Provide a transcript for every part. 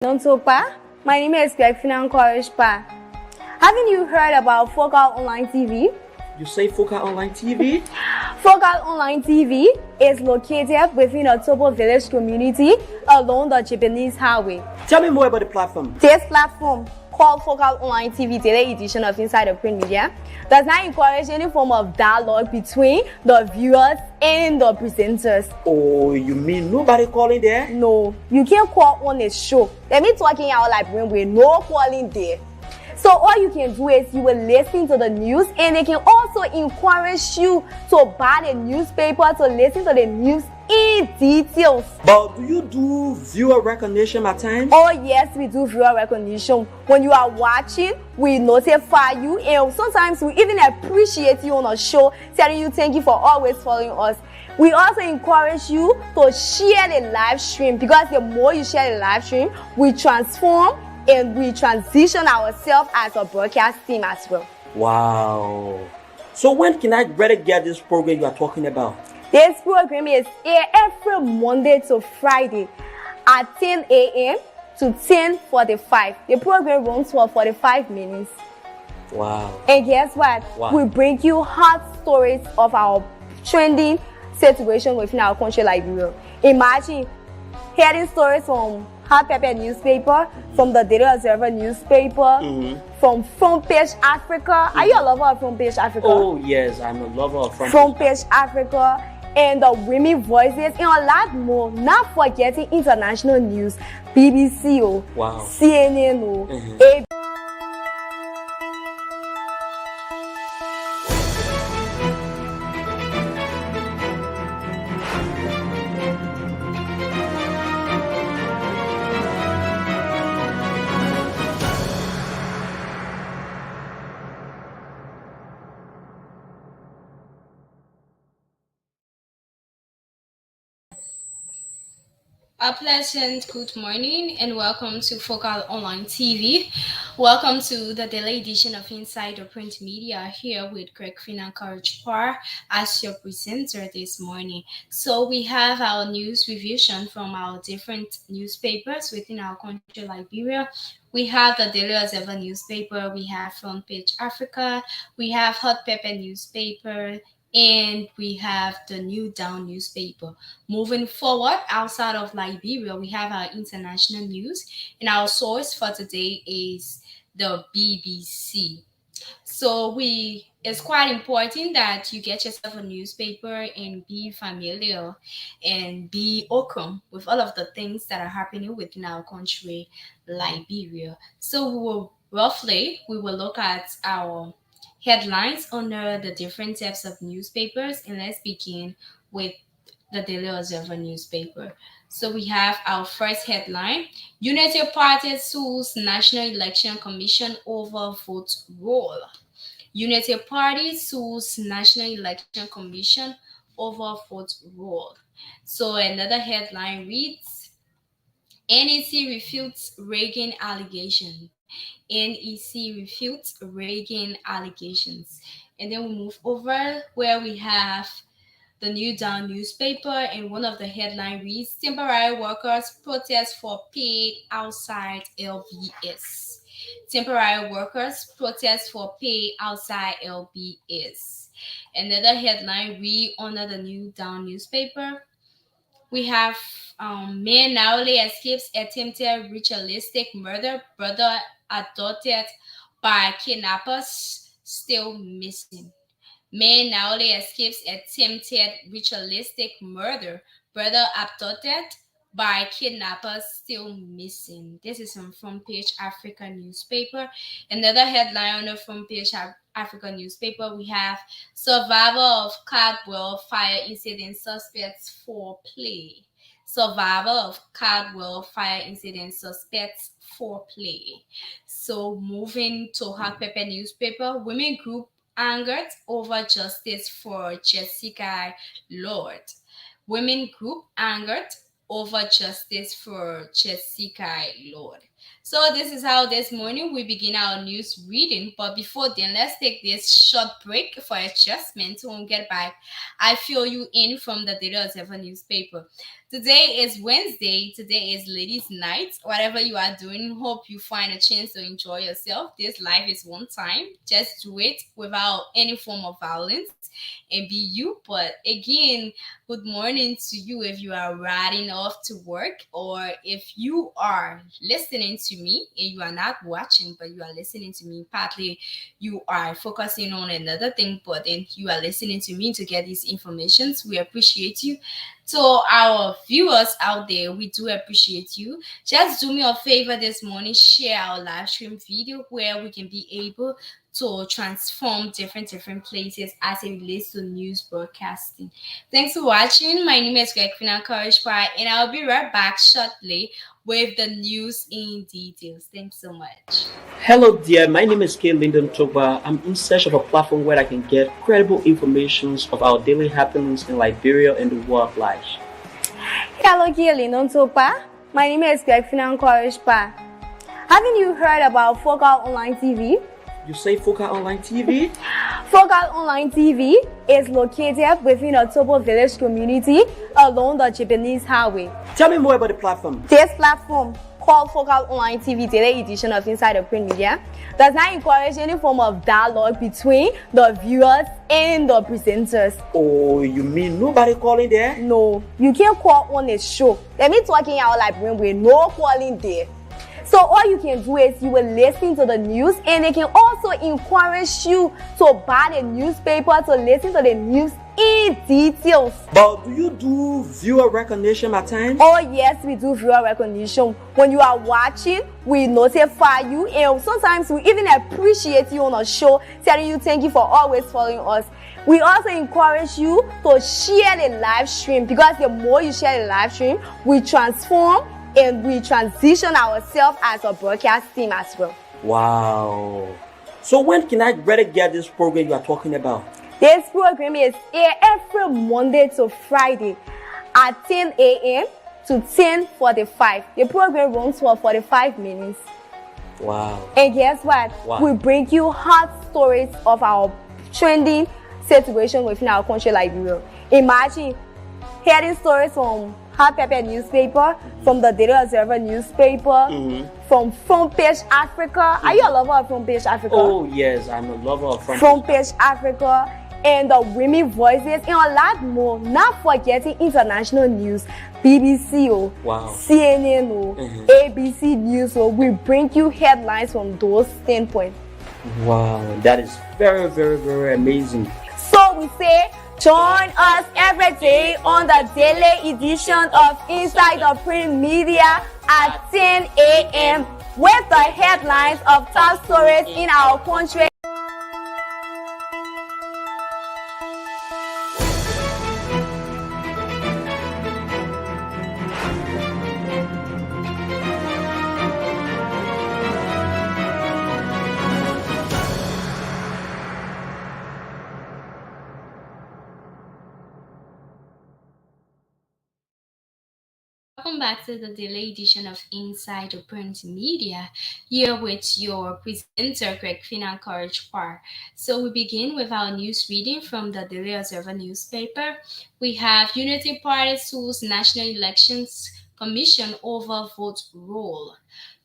Nontopa. My name is Gregphina. Haven't you heard about Focal Online TV? You say Focal Online TV? Focal Online TV is located within a Topo village community along the Japanese highway. Tell me more about the platform. This platform, called Focal Online TV Daily Edition of Inside the Print Media, does not encourage any form of dialogue between the viewers and the presenters. Oh, you mean nobody calling there? No, you can't call on a show. Let me talking out like when we're no calling there. So all you can do is you will listen to the news, and they can also encourage you to buy the newspaper to listen to the news in details. But do you do viewer recognition at times? Oh yes, we do viewer recognition. When you are watching, we notify you, and sometimes we even appreciate you on a show, telling you thank you for always following us. We also encourage you to share the live stream, because the more you share the live stream, we transform and we transition ourselves as a broadcast team as well. Wow. So when can I better get this program you are talking about? This program is aired every Monday to Friday at 10 a.m. to 10:45. The program runs for 45 minutes. Wow. And guess what? Wow. We bring you hot stories of our trending situation within our country, Liberia. Imagine hearing stories from Hot Pepper newspaper, from the Daily Observer newspaper, from Front Page Africa. Are you a lover of Front Page Africa? Oh yes, I'm a lover of Front Page Africa, and the Women Voices, and a lot more. Not forgetting international news, BBC, wow. CNN, A pleasant good morning and welcome to Focal Online TV. Welcome to the daily edition of Inside the Print Media, here with Gregphina as your presenter this morning. So we have our news revision from our different newspapers within our country, Liberia. We have the Daily Observer newspaper, we have Front Page Africa, we have Hot Pepper newspaper, and we have the New Down newspaper. Moving forward, outside of Liberia, we have our international news, and our source for today is the BBC. So it's quite important that you get yourself a newspaper and be familiar and be welcome with all of the things that are happening within our country, Liberia. So we will look at our headlines under the different types of newspapers, and let's begin with the Daily Observer newspaper. So we have our first headline: Unity Party sues National Election Commission over vote roll. Unity Party sues National Election Commission over vote roll. So another headline reads: NEC refutes Reagan allegation. NEC refutes Reagan allegations. And then we move over where we have the New Dawn newspaper, and one of the headline reads: Temporary workers protest for pay outside LBS. Temporary workers protest for pay outside LBS. Another headline read under the New Dawn newspaper: we have man narrowly escapes attempted ritualistic murder, brother abducted by kidnappers still missing. Man narrowly escapes attempted ritualistic murder, brother abducted by kidnappers still missing. This is from Front Page Africa newspaper. Another headline on the Front Page Africa newspaper, we have survivor of Caldwell fire incident suspects for play. Survivor of Caldwell fire incident suspects for play. So moving to Hot Pepper newspaper, women group angered over justice for Jessica Lord. Women group angered over justice for Jessica Lord. So this is how this morning we begin our news reading. But before then, let's take this short break for adjustment. When we get back, I fill you in from the Daily Observer newspaper. Today is Wednesday. Today is ladies' night. Whatever you are doing, hope you find a chance to enjoy yourself. This life is one time. Just do it without any form of violence and be you. But again, good morning to you if you are riding off to work or if you are listening to me and you are not watching, but you are listening to me. Partly you are focusing on another thing, but then you are listening to me to get these informations. We appreciate you. To our viewers out there, we do appreciate you. Just do me a favor this morning, share our live stream video where we can be able to transform different places as it relates to news broadcasting. Thanks for watching. My name is Gregphina and I'll be right back shortly with the news in details. Thanks so much. Hello, dear. My name is K. Lyndon Toba. I'm in search of a platform where I can get credible information of our daily happenings in Liberia and the world life. Hello, Lyndon Topa. My name is Gregphina. Haven't you heard about Focal Online TV? You say Focal Online TV? Focal Online TV is located within a Topo village community along the Japanese highway. Tell me more about the platform. This platform, called Focal Online TV Daily Edition of Inside the Print Media, does not encourage any form of dialogue between the viewers and the presenters. Oh, you mean nobody calling there? No, you can't call on a show. Let me talking out like when we're no calling there. So all you can do is you will listen to the news, and they can also encourage you to buy the newspaper to listen to the news in details. But do you do viewer recognition at times? Oh yes, we do viewer recognition. When you are watching, we notify you, and sometimes we even appreciate you on a show, telling you thank you for always following us. We also encourage you to share the live stream, because the more you share the live stream, we transform and we transition ourselves as a broadcast team as well. Wow. So when can I better get this program you are talking about? This program is aired every Monday to Friday at 10 a.m. to 10:45. The program runs for 45 minutes. Wow. And guess what? Wow. We bring you hot stories of our trending situation within our country, Liberia. Imagine hearing stories from Hot Pepper newspaper, from the Daily Observer newspaper, from Front Page Africa. Are you a lover of Front Page Africa? Oh yes, I'm a lover of Front Page Africa, and the Women Voices, and a lot more. Not forgetting international news, BBC, wow. CNN, ABC News. We bring you headlines from those standpoints. Wow, that is very amazing. So we say, join us every day on the daily edition of Inside the Print Media at 10 a.m. with the headlines of top stories in our country. Welcome back to the daily edition of Inside the Print Media, here with your presenter, Gregphina. So we begin with our news reading from the Daily Observer newspaper. We have Unity Party sues National Elections Commission over vote roll.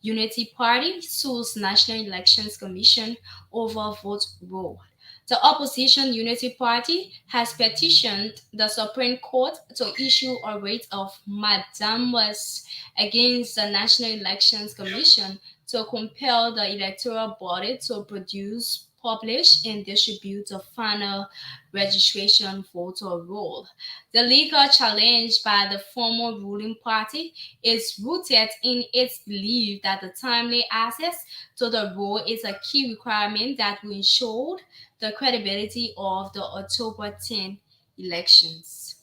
Unity Party sues National Elections Commission over vote roll. The opposition Unity Party has petitioned the Supreme Court to issue a writ of mandamus against the National Elections Commission to compel the electoral body to produce, publish, and distribute a final registration voter roll. The legal challenge by the former ruling party is rooted in its belief that the timely access to the roll is a key requirement that will ensure the credibility of the October 10 elections.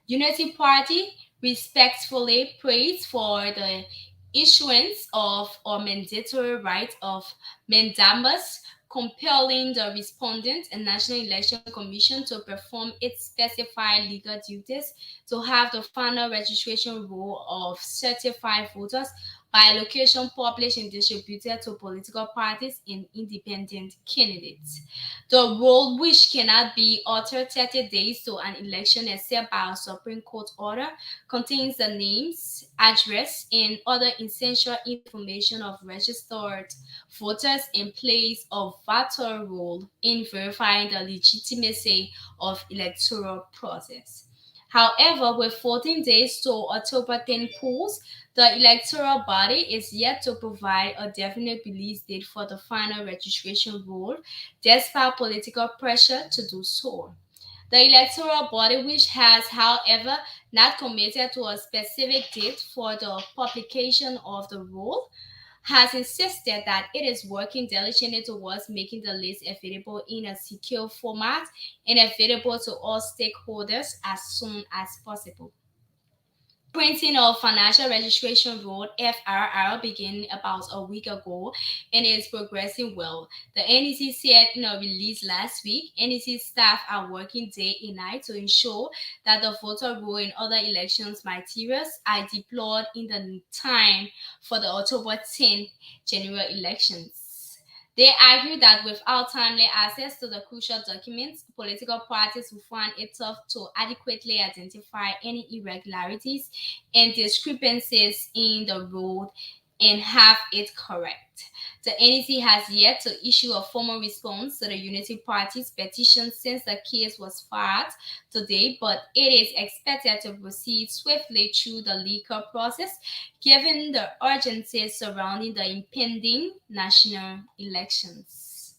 Unity Party respectfully prays for the issuance of a mandatory right of mandamus, compelling the respondent and National Election Commission to perform its specified legal duties to have the final registration roll of certified voters by location published and distributed to political parties and independent candidates. The rule, which cannot be altered 30 days to an election except by a Supreme Court order, contains the names, address, and other essential information of registered voters and plays a vital role in verifying the legitimacy of electoral process. However, with 14 days to October 10 polls, the electoral body is yet to provide a definite release date for the final registration rule, despite political pressure to do so. The electoral body, which has, however, not committed to a specific date for the publication of the rule, has insisted that it is working diligently towards making the list available in a secure format and available to all stakeholders as soon as possible. Printing of financial registration rule (FRR) began about a week ago and is progressing well. The NEC said in a release last week, NEC staff are working day and night to ensure that the voter roll and other elections materials are deployed in the time for the October 10th general elections. They argue that without timely access to the crucial documents, political parties will find it tough to adequately identify any irregularities and discrepancies in the road and have it correct. The NEC has yet to issue a formal response to the Unity Party's petition since the case was filed today, but it is expected to proceed swiftly through the legal process given the urgency surrounding the impending national elections.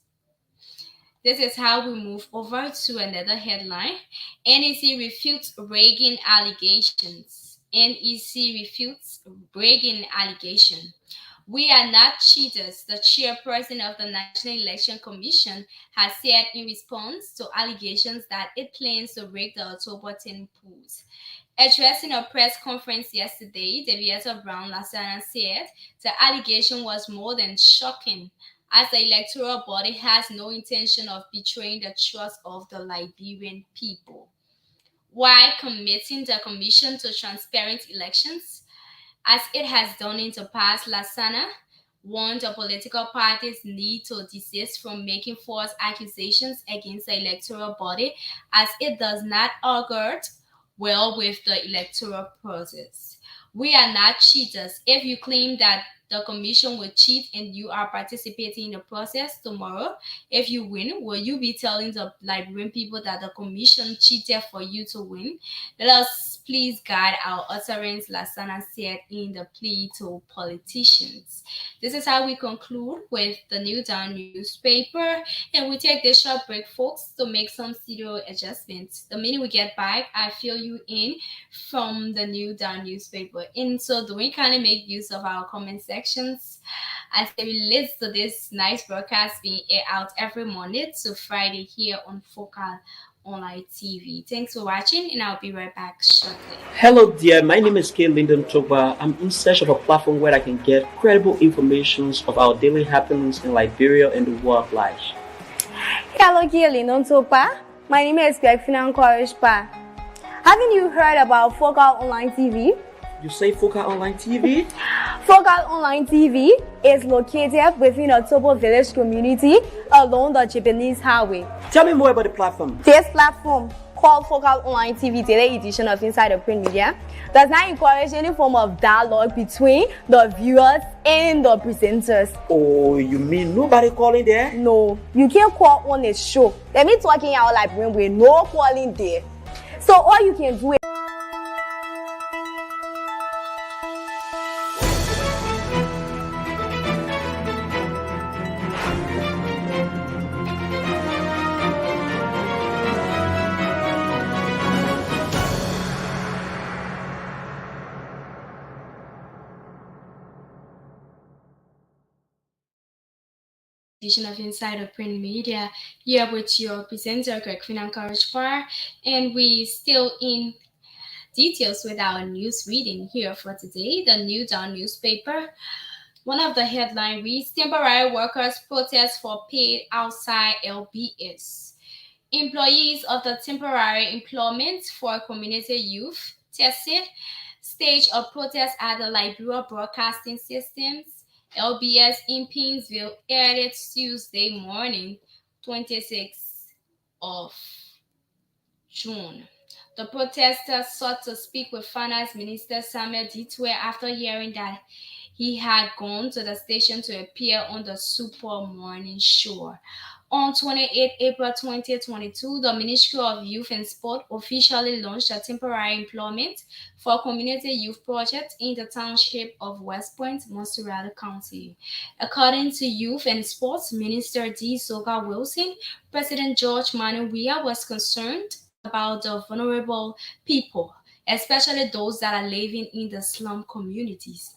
This is how we move over to another headline. NEC refutes Reagan allegations. NEC refutes Reagan allegation. We are not cheaters, the chairperson of the National Election Commission has said in response to allegations that it plans to rig the October 10 polls. Addressing a press conference yesterday, Deviata Brown Lasana said the allegation was more than shocking, as the electoral body has no intention of betraying the trust of the Liberian people. While committing the commission to transparent elections, as it has done in the past, Lasana warned the political parties need to desist from making false accusations against the electoral body, as it does not augur well with the electoral process. We are not cheaters. If you claim that the commission will cheat and you are participating in the process tomorrow, if you win, will you be telling the Liberian people that the commission cheated for you to win? Let us please guide our utterance, Lasana said in the plea to politicians. This is how we conclude with the New Dawn newspaper, and we take this short break, folks, to make some studio adjustments. The minute we get back, I fill you in from the New Dawn newspaper. In so doing, kindly make use of our comment sections as they relate to this nice broadcast being aired out every Monday to Friday here on Focal Online TV. Thanks for watching, and I'll be right back shortly. Hello there, my name is K. Lyndon Toba. I'm in search of a platform where I can get credible information of our daily happenings in Liberia and the world at large. Hello, K. Lyndon Toba. My name is Gregphina. Haven't you heard about Focal Online TV? You say Focal Online TV? Focal Online TV is located within a Tobo village community along the Japanese highway. Tell me more about the platform. This platform, called Focal Online TV Daily Edition of Inside the Print Media, does not encourage any form of dialogue between the viewers and the presenters. Oh, you mean nobody calling there? No, you can't call on a show. Let me talking out like when we're no calling there. So all you can do is edition of Inside of Print Media, here with your presenter Gregphina and we still in details with our news reading here for today. The New Dawn newspaper. One of the headline reads: Temporary workers protest for paid outside LBS. Employees of the Temporary Employment for Community Youth tested staged a protest at the Liberia Broadcasting Systems (LBS) in Painesville early Tuesday morning, 26th of June. The protesters sought to speak with Finance Minister Samuel Ditwe after hearing that he had gone to the station to appear on the Super Morning Show. On 28 April 2022, the Ministry of Youth and Sport officially launched a temporary employment for community youth project in the township of West Point, Montserrat County. According to Youth and Sports Minister D. Soga Wilson, President George Manuia was concerned about the vulnerable people, especially those that are living in the slum communities.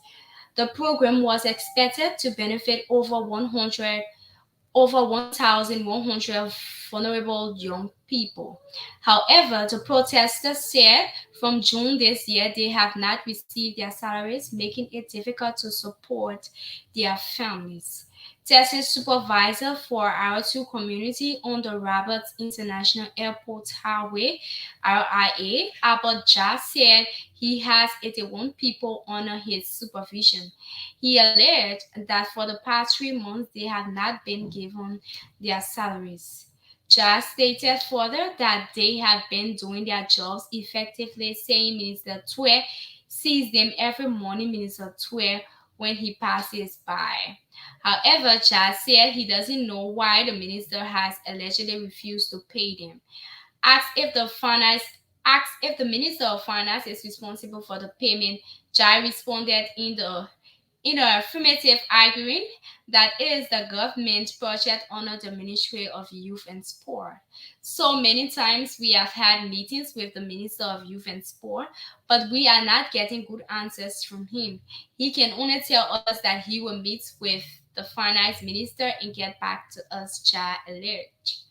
The program was expected to benefit over 1,100 vulnerable young people. However, the protesters said from June this year they have not received their salaries, making it difficult to support their families. Testing supervisor for our two community on the Roberts International Airport Highway, RIA, Albert Jazz said he has 81 people under his supervision. He alleged that for the past 3 months they have not been given their salaries. Jazz stated further that they have been doing their jobs effectively, saying Minister Twe sees them every morning, Minister Twe, when he passes by. However, Jazz said he doesn't know why the minister has allegedly refused to pay them. Asked if the finance asked if the Minister of Finance is responsible for the payment, Jai responded in the affirmative, arguing that it is the government project under the Ministry of Youth and Sport. So many times we have had meetings with the Minister of Youth and Sport, but we are not getting good answers from him. He can only tell us that he will meet with the Finance Minister and get back to us, Jai alleged.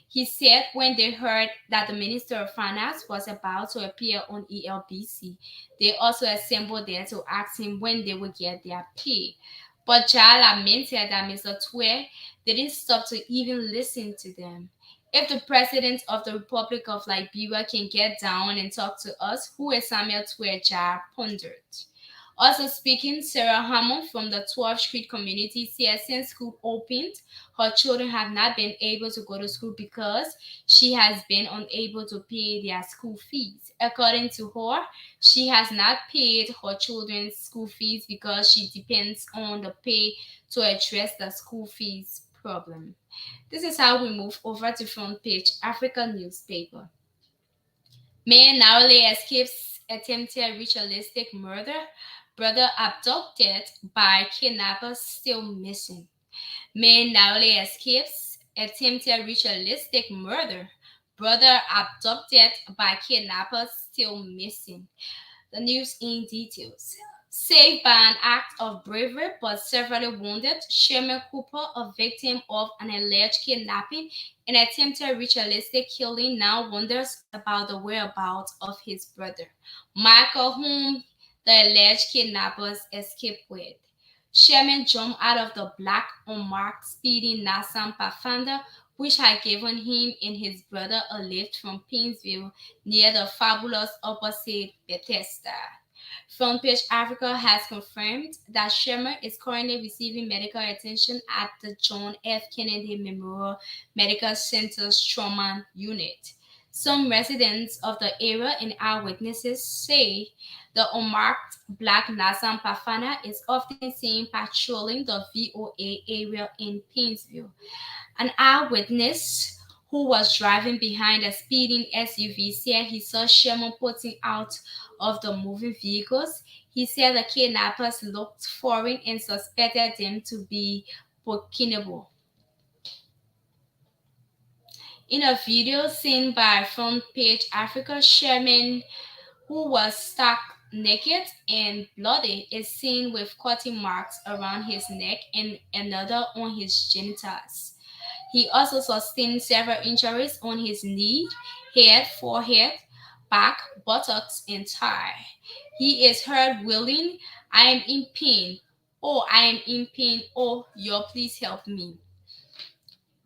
He said when they heard that the Minister of Finance was about to appear on ELBC, they also assembled there to ask him when they would get their pay. But Jai lamented that Mr. Twe didn't stop to even listen to them. If the President of the Republic of Liberia can get down and talk to us, who is Samuel Twe? Jai pondered. Also speaking, Sarah Hammond from the 12th Street community says since school opened, her children have not been able to go to school because she has been unable to pay their school fees. According to her, she has not paid her children's school fees because she depends on the pay to address the school fees problem. This is how we move over to front page Africa newspaper. Man narrowly escapes attempted ritualistic murder. Brother abducted by kidnappers still missing. Man narrowly escapes attempted ritualistic murder. Brother abducted by kidnappers still missing. The news in details. Saved by an act of bravery but severely wounded, Sherman Cooper, a victim of an alleged kidnapping and attempted ritualistic killing, now wonders about the whereabouts of his brother, Michael, whom the alleged kidnappers escaped with. Sherman jumped out of the black unmarked speeding Nissan Pathfinder, which had given him and his brother a lift from Painesville near the fabulous opposite Bethesda. Front Page Africa has confirmed that Sherman is currently receiving medical attention at the John F. Kennedy Memorial Medical Center's trauma unit. Some residents of the area and eyewitnesses say the unmarked black Nissan Pathfinder is often seen patrolling the VOA area in Painesville. An eyewitness who was driving behind a speeding SUV said he saw Sherman putting out of the moving vehicles. He said the kidnappers looked foreign and suspected them to be Burkinable. In a video seen by Front Page Africa, Sherman, who was stark naked and bloody, is seen with cutting marks around his neck and another on his genitals. He also sustained several injuries on his knee, head, forehead, back, buttocks, and thigh. He is heard wailing, "I am in pain. Oh, I am in pain. Oh, y'all, please help me.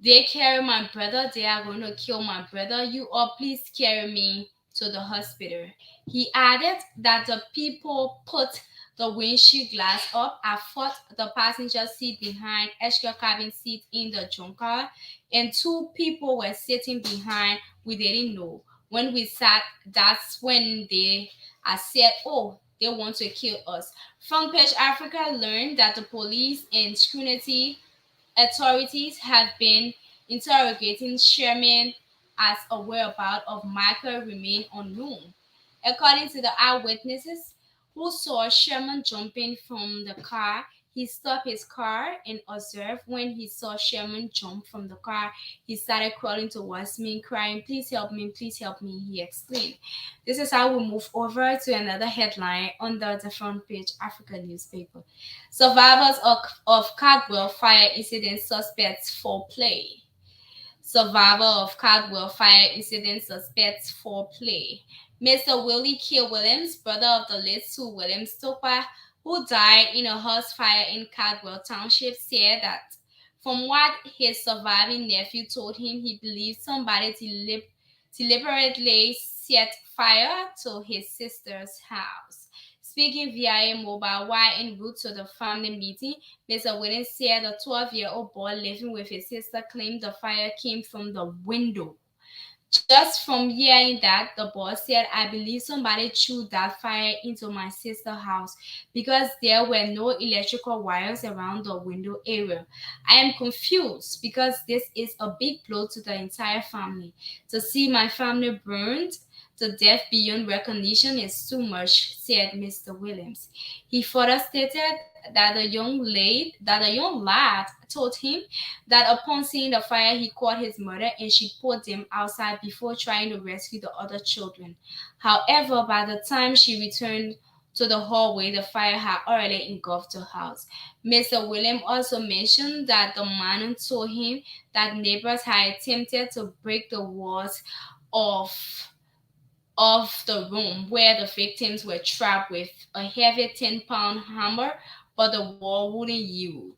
They carry my brother. They are going to kill my brother. You all, please carry me to the hospital. He added that the people put the windshield glass up. I thought the passenger seat behind, extra cabin seat in the junk car, and two people were sitting behind. We didn't know. When we sat, that's when I said, oh, they want to kill us. Front Page Africa learned that the police and security authorities have been interrogating Sherman as a whereabouts of Michael remain unknown. According to the eyewitnesses who saw Sherman jumping from the car, he stopped his car and observed. When he saw Sherman jump from the car, he started crawling towards me, crying, please help me, he explained. This is how we move over to another headline under the Front Page Africa newspaper. Survivors of Caldwell fire incident suspects foul play. Survivor of Caldwell fire incident suspects foul play. Mr. Willie K. Williams, brother of the late Sue Williams Topa, who died in a house fire in Caldwell Township, said that from what his surviving nephew told him, he believed somebody deliberately set fire to his sister's house. Speaking via a mobile while en route to the family meeting, Mr. Williams said a 12-year-old boy living with his sister claimed the fire came from the window. Just from hearing that, the boy said, I believe somebody threw that fire into my sister's house because there were no electrical wires around the window area. I am confused because this is a big blow to the entire family. To see my family burned to death beyond recognition is too much, said Mr. Williams. He further stated that the young lad told him that upon seeing the fire, he called his mother and she pulled them outside before trying to rescue the other children. However, by the time she returned to the hallway, the fire had already engulfed the house. Mr. Williams also mentioned that the man told him that neighbors had attempted to break the walls of the room where the victims were trapped with a heavy 10-pound hammer, but the wall wouldn't yield.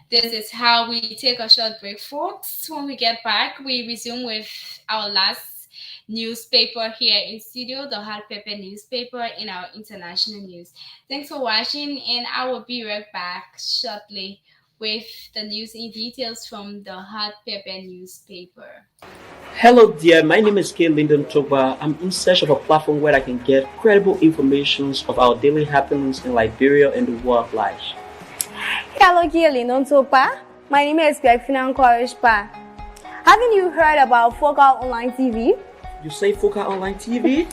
This is how we take a short break, folks. When we get back, we resume with our last newspaper here in studio, the Hot Pepper newspaper in our international news. Thanks for watching, and I will be right back shortly with the news in details from the Hot Pepper newspaper. Hello dear, my name is K. Lyndon Toba. I'm in search of a platform where I can get credible information of our daily happenings in Liberia and the world at large. Hello, K. Lyndon Toba. My name is Gregphina. Haven't you heard about Focal Online TV? You say Focal Online TV?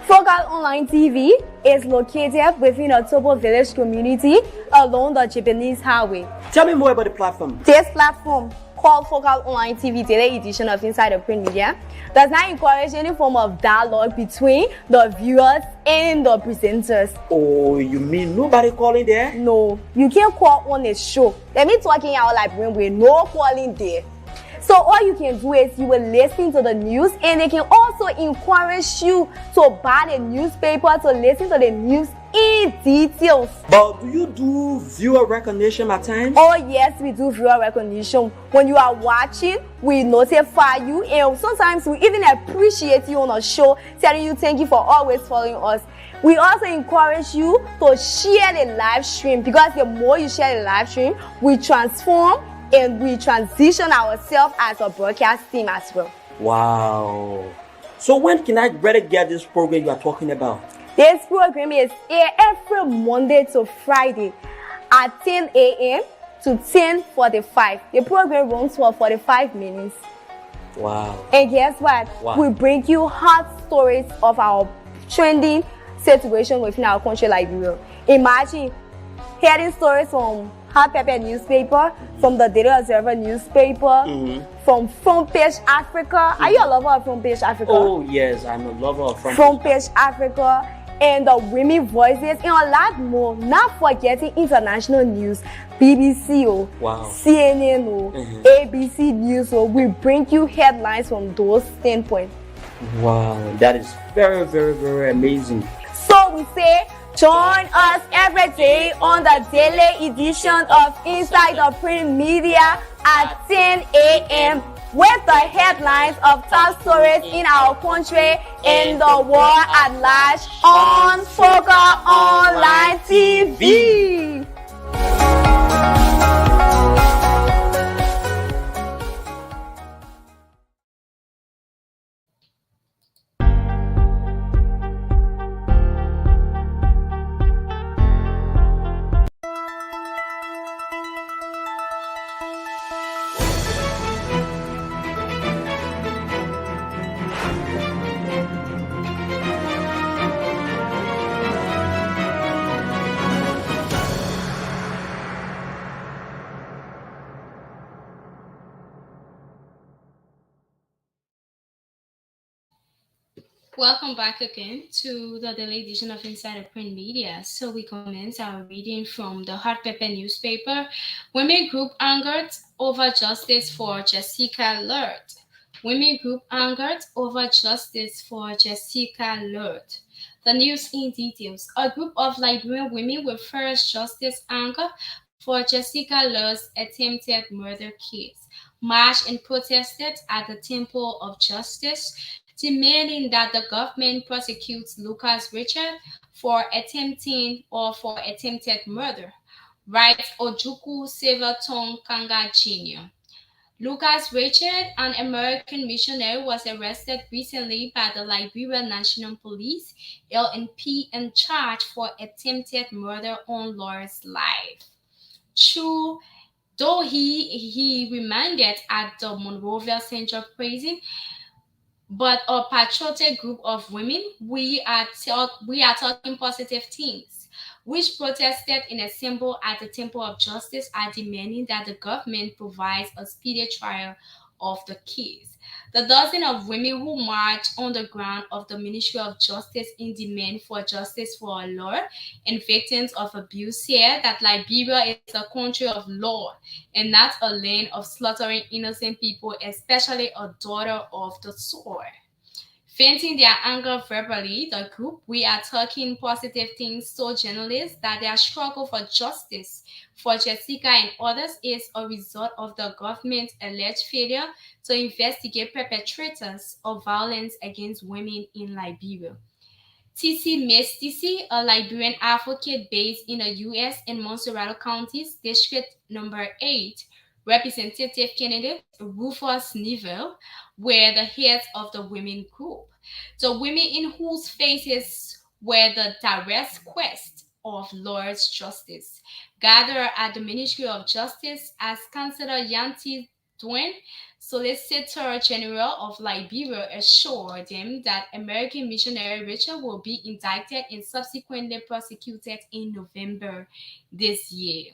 Focal Online TV is located within a Tobo village community along the Japanese highway. Tell me more about the platform. This platform, called Focal Online TV Daily Edition of Inside the Print Media, does not encourage any form of dialogue between the viewers and the presenters. Oh, you mean nobody calling there? No, you can't call on a show. Let me talking out like when we're no calling there. So all you can do is you will listen to the news, and they can also encourage you to buy the newspaper to listen to the news in details. But do you do viewer recognition at times? Oh yes, we do viewer recognition. When you are watching, we notify you, and sometimes we even appreciate you on a show, telling you thank you for always following us. We also encourage you to share the live stream, because the more you share the live stream, we transform and we transition ourselves as a broadcast team as well. Wow. So when can I better get this program you are talking about? This program is aired every Monday to Friday at 10 a.m. to 10:45. The program runs for 45 minutes. Wow. And guess what? Wow. We bring you hot stories of our trending situation within our country, Liberia. Imagine hearing stories from Hot Pepper newspaper, from the Daily Observer newspaper, from Front Page Africa. Are you a lover of Front Page Africa? Oh yes, I'm a lover of Front Page Africa, and the Women Voices, and a lot more. Not forgetting international news, BBC, CNN, ABC News. We bring you headlines from those standpoints. Wow, that is very, very, very amazing. So we say, join us every day on the daily edition of Inside the Print Media at 10 a.m. with the headlines of top stories in our country and the world at large on Focal Online TV. Welcome back again to the daily edition of Insider Print Media. So we commence our reading from the Hot Pepper newspaper. Women group angered over justice for Jessica Lurt. Women group angered over justice for Jessica Lurt. The news in details. A group of Liberian women will first justice anger for Jessica Lurt's attempted murder case. Marched and protested at the Temple of Justice, demanding that the government prosecutes Lucas Richard for attempted murder, writes Ojukwu Silverton Kanga Jr. Lucas Richard, an American missionary, was arrested recently by the Liberia National Police (LNP) and charged for attempted murder on Laura's life. True, though he remanded at the Monrovia Central Prison, but a patriotic group of women, we are talking positive things, which protested and assembled at the Temple of Justice, are demanding that the government provides a speedy trial of the case. The dozen of women who marched on the ground of the Ministry of Justice in demand for justice for law and victims of abuse said that Liberia is a country of law and not a land of slaughtering innocent people, especially a daughter of the sword. Venting their anger verbally, the group We Are Talking Positive Things told journalists that their struggle for justice for Jessica and others is a result of the government's alleged failure to investigate perpetrators of violence against women in Liberia. TC Miss TC, a Liberian advocate based in the U.S. in Montserrat County's District Number 8, Representative candidate Rufus Neville were the heads of the women group. The women in whose faces were the direct quest of Lord's justice gathered at the Ministry of Justice as Councillor Yanti Dwayne, Solicitor General of Liberia, assured them that American missionary Richard will be indicted and subsequently prosecuted in November this year.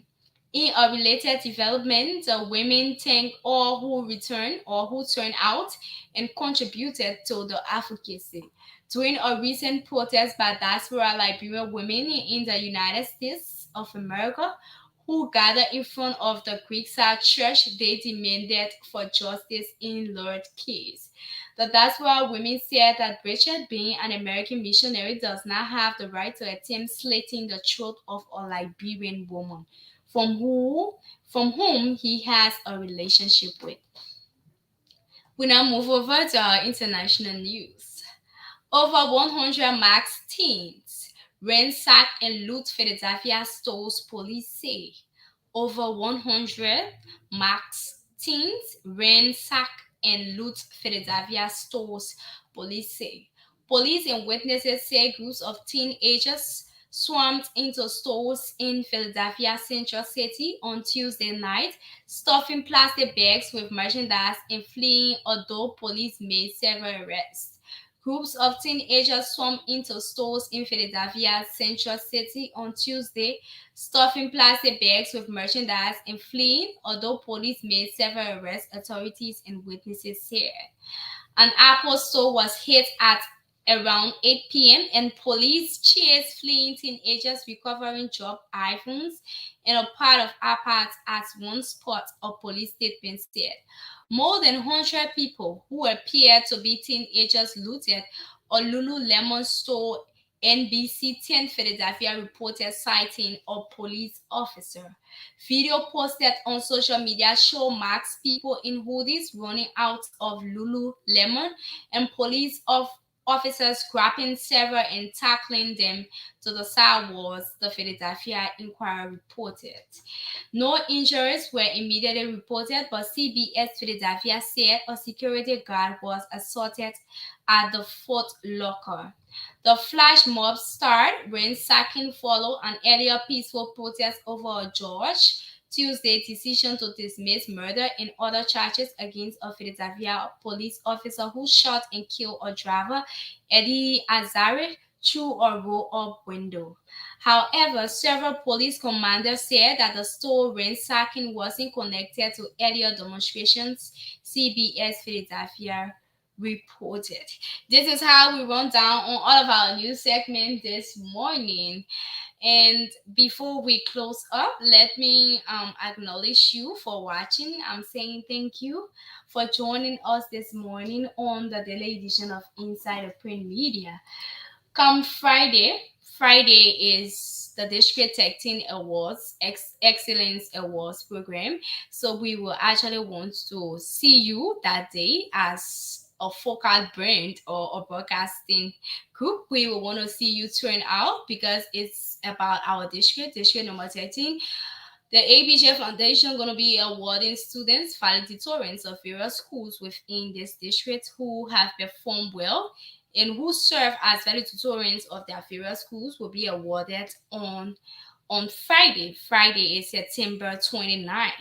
In a related development, the women thanked all who returned or who turned out and contributed to the advocacy. During a recent protest by diaspora Liberian women in the United States of America, who gathered in front of the Creekside Church, they demanded for justice in Lord's case. The diaspora women said that Richard, being an American missionary, does not have the right to attempt slitting the throat of a Liberian woman from whom he has a relationship with. We now move over to our international news. Over 100 masked teens ransack and loot Philadelphia stores, police say. Over 100 masked teens ransack and loot Philadelphia stores, police say. Police and witnesses say groups of teenagers swarmed into stores in Philadelphia Central City on Tuesday night, stuffing plastic bags with merchandise and fleeing, although police made several arrests. Groups of teenagers swarmed into stores in Philadelphia Central City on Tuesday, stuffing plastic bags with merchandise and fleeing, although police made several arrests, authorities and witnesses said. An Apple store was hit at around 8 p.m. and police chased fleeing teenagers recovering dropped iPhones in a part of iPads at one spot, a police statement said. More than 100 people who appeared to be teenagers looted a Lululemon store NBC 10 Philadelphia reported sighting a police officer. Video posted on social media show masked people in hoodies running out of Lululemon and officers grabbing several and tackling them to the sidewalks, the Philadelphia Inquirer reported. No injuries were immediately reported, but CBS Philadelphia said a security guard was assaulted at the Foot Locker. The flash mob started ransacking followed an earlier peaceful protest over a George Tuesday decision to dismiss murder and other charges against a Philadelphia police officer who shot and killed a driver, Eddie Azari, through a roll-up window. However, several police commanders said that the store ransacking wasn't connected to earlier demonstrations, CBS Philadelphia reported. This is how we run down on all of our news segment this morning. And before we close up, let me acknowledge you for watching. I'm saying thank you for joining us this morning on the daily edition of Inside the Print Media. Come Friday is the District 13 Awards, Excellence Awards program. So we will actually want to see you that day as a focal brand or a broadcasting group. We will want to see you turn out because it's about our district number 13. The ABJ Foundation going to be awarding students valedictorians of various schools within this district who have performed well and who serve as valedictorians of their various schools will be awarded on Friday. Friday is September 29.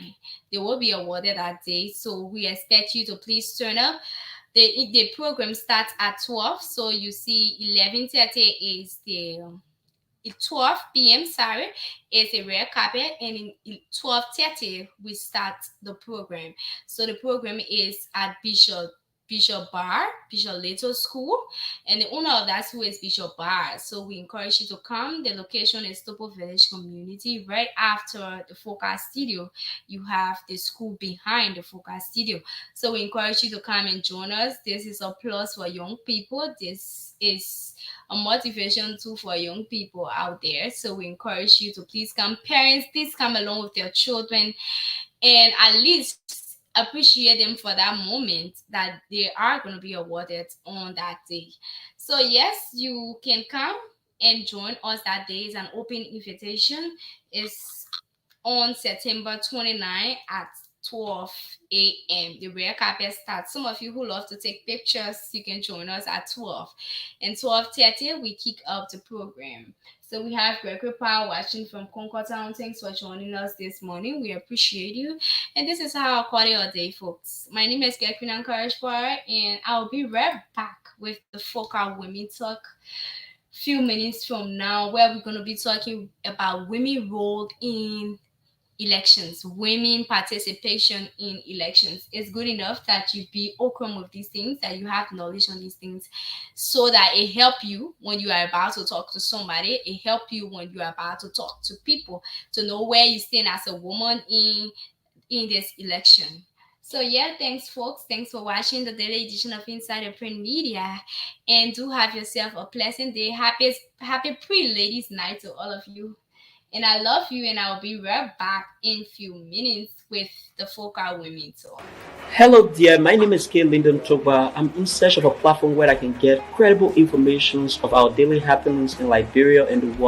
They will be awarded that day. So we expect you to please turn up. The program starts at 12. So you see 11:30 is the 12 p.m. Sorry, is a red carpet, and in 12:30 we start the program. So the program is at Bishop Little School, and the owner of that school is Bishop Bar. So we encourage you to come. The location is Topo Village Community, right after the Focus Studio. You have the school behind the Focus Studio. So we encourage you to come and join us. This is a plus for young people. This is a motivation tool for young people out there. So we encourage you to please come. Parents, please come along with your children and at least appreciate them for that moment that they are going to be awarded on that day. So yes, you can come and join us that day. It's an open invitation. It's on September 29 at 12 a.m. The red carpet starts. Some of you who love to take pictures, you can join us at 12. And 12:30, we kick off the program. So we have Gregphina watching from Concord Town. Thanks for joining us this morning. We appreciate you. And this is how I call your day, folks. My name is Gregphina and I'll be right back with the Focal Women Talk few minutes from now, where we're going to be talking about women role in elections, women participation in elections. It's good enough that you be open with these things, that you have knowledge on these things, so that it help you when you are about to talk to somebody. It help you when you are about to talk to people, to know where you stand as a woman in this election. So yeah, thanks folks. Thanks for watching the daily edition of Inside the Print Media, and do have yourself a pleasant day. Happy pre-ladies night to all of you. And I love you, and I'll be right back in a few minutes with the Focal Women Talk. Hello dear, my name is K. Lyndon Toba. I'm in search of a platform where I can get credible information of our daily happenings in Liberia and the world.